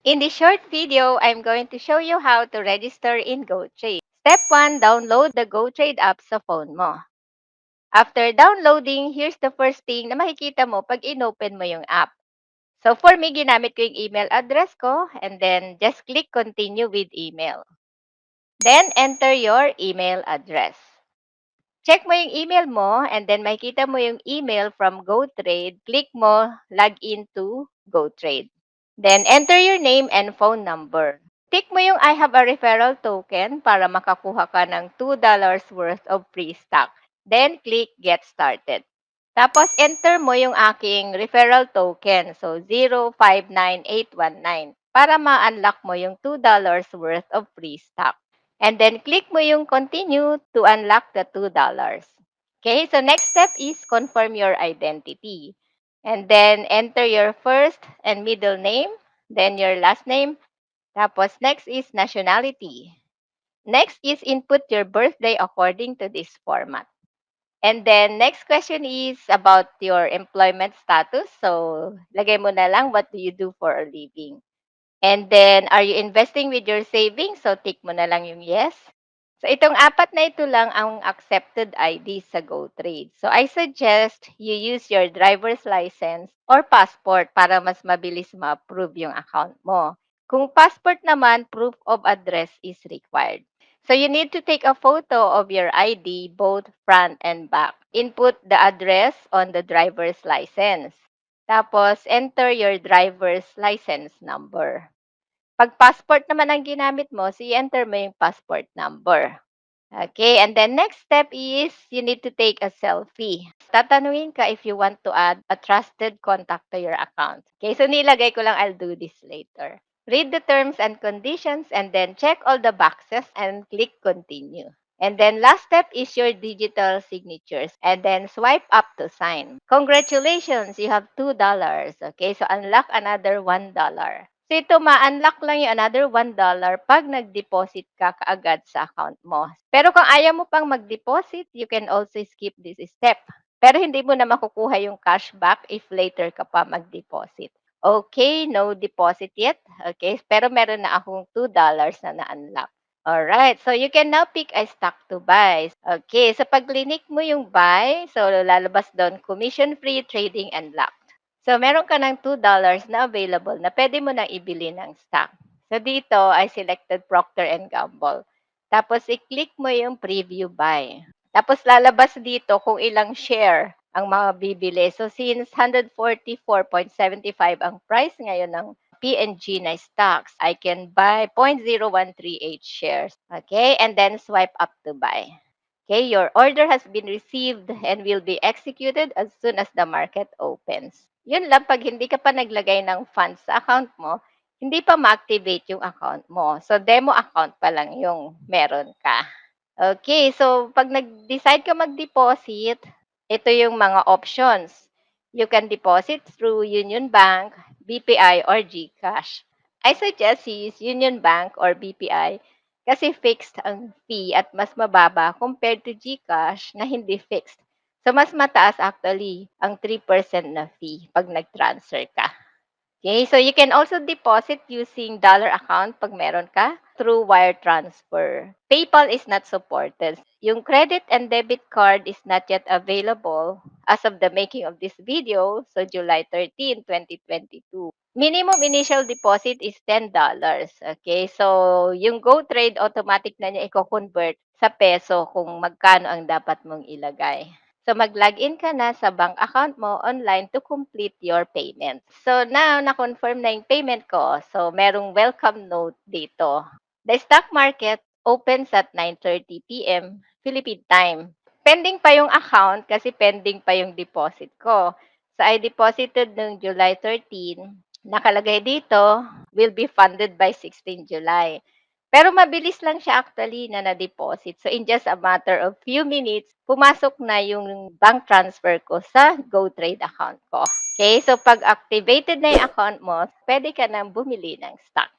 In this short video, I'm going to show you how to register in GoTrade. Step 1, download the GoTrade app sa phone mo. After downloading, here's the first thing na makikita mo pag inopen mo yung app. So for me, ginamit ko yung email address ko and then just click continue with email. Then enter your email address. Check mo yung email mo and then makikita mo yung email from GoTrade. Click mo login to GoTrade. Then enter your name and phone number. Tick mo yung I have a referral token para makakuha ka ng $2 worth of free stock. Then click get started. Tapos enter mo yung aking referral token. So 059819 para ma-unlock mo yung $2 worth of free stock. And then click mo yung continue to unlock the $2. Okay, so next step is confirm your identity. And then enter your first and middle name, then your last name. Tapos next is nationality. Next is input your birthday according to this format. And then next question is about your employment status. So lagay mo na lang what do you do for a living. And then, are you investing with your savings? So, tick mo na lang yung yes. So, itong apat na ito lang ang accepted ID sa GoTrade. So, I suggest you use your driver's license or passport para mas mabilis ma-approve yung account mo. Kung passport naman, proof of address is required. So, you need to take a photo of your ID, both front and back. Input the address on the driver's license. Tapos, enter your driver's license number. Pag passport naman ang ginamit mo, so i-enter mo yung passport number. Okay, and then next step is you need to take a selfie. Tatanungin ka if you want to add a trusted contact to your account. Okay, so nilagay ko lang I'll do this later. Read the terms and conditions and then check all the boxes and click continue. And then last step is your digital signatures and then swipe up to sign. Congratulations, you have $2. Okay, so unlock another $1. So ito, ma-unlock lang yung another $1 pag nag-deposit ka kaagad sa account mo. Pero kung ayaw mo pang mag-deposit, you can also skip this step. Pero hindi mo na makukuha yung cashback if later ka pa mag-deposit. Okay, no deposit yet. Okay, pero meron na akong $2 na na-unlock. Alright, so you can now pick a stock to buy. Okay, so pag clinic mo yung buy, so lalabas doon, commission-free trading and locked. So, meron ka ng $2 na available na pwede mo nang ibili ng stock. So, dito, I selected Procter and Gamble. Tapos, i-click mo yung preview buy. Tapos, lalabas dito kung ilang share ang mabibili. So, since 144.75 ang price ngayon ng P&G na stocks, I can buy 0.0138 shares. Okay? And then, swipe up to buy. Okay, your order has been received and will be executed as soon as the market opens. Yun lang, pag hindi ka pa naglagay ng funds sa account mo, hindi pa ma-activate yung account mo. So, demo account pa lang yung meron ka. Okay, so pag nag-decide ka mag-deposit, ito yung mga options. You can deposit through Union Bank, BPI, or GCash. I suggest you use Union Bank or BPI kasi fixed ang fee at mas mababa compared to GCash na hindi fixed. So, mas mataas actually ang 3% na fee pag nag-transfer ka. Okay, so you can also deposit using dollar account pag meron ka through wire transfer. PayPal is not supported. Yung credit and debit card is not yet available as of the making of this video, so July 13, 2022. Minimum initial deposit is $10. Okay, so yung GoTrade automatic na niya i-convert sa peso kung magkano ang dapat mong ilagay. So, mag-login ka na sa bank account mo online to complete your payment. So, now, na-confirm na yung payment ko. So, merong welcome note dito. The stock market opens at 9:30 p.m. Philippine time. Pending pa yung account kasi pending pa yung deposit ko. So, I deposited noong July 13. Nakalagay dito, will be funded by 16 July. Pero mabilis lang siya actually na na-deposit. So, in just a matter of few minutes, pumasok na yung bank transfer ko sa GoTrade account ko. Okay? So, pag activated na yung account mo, pwede ka nang bumili ng stock.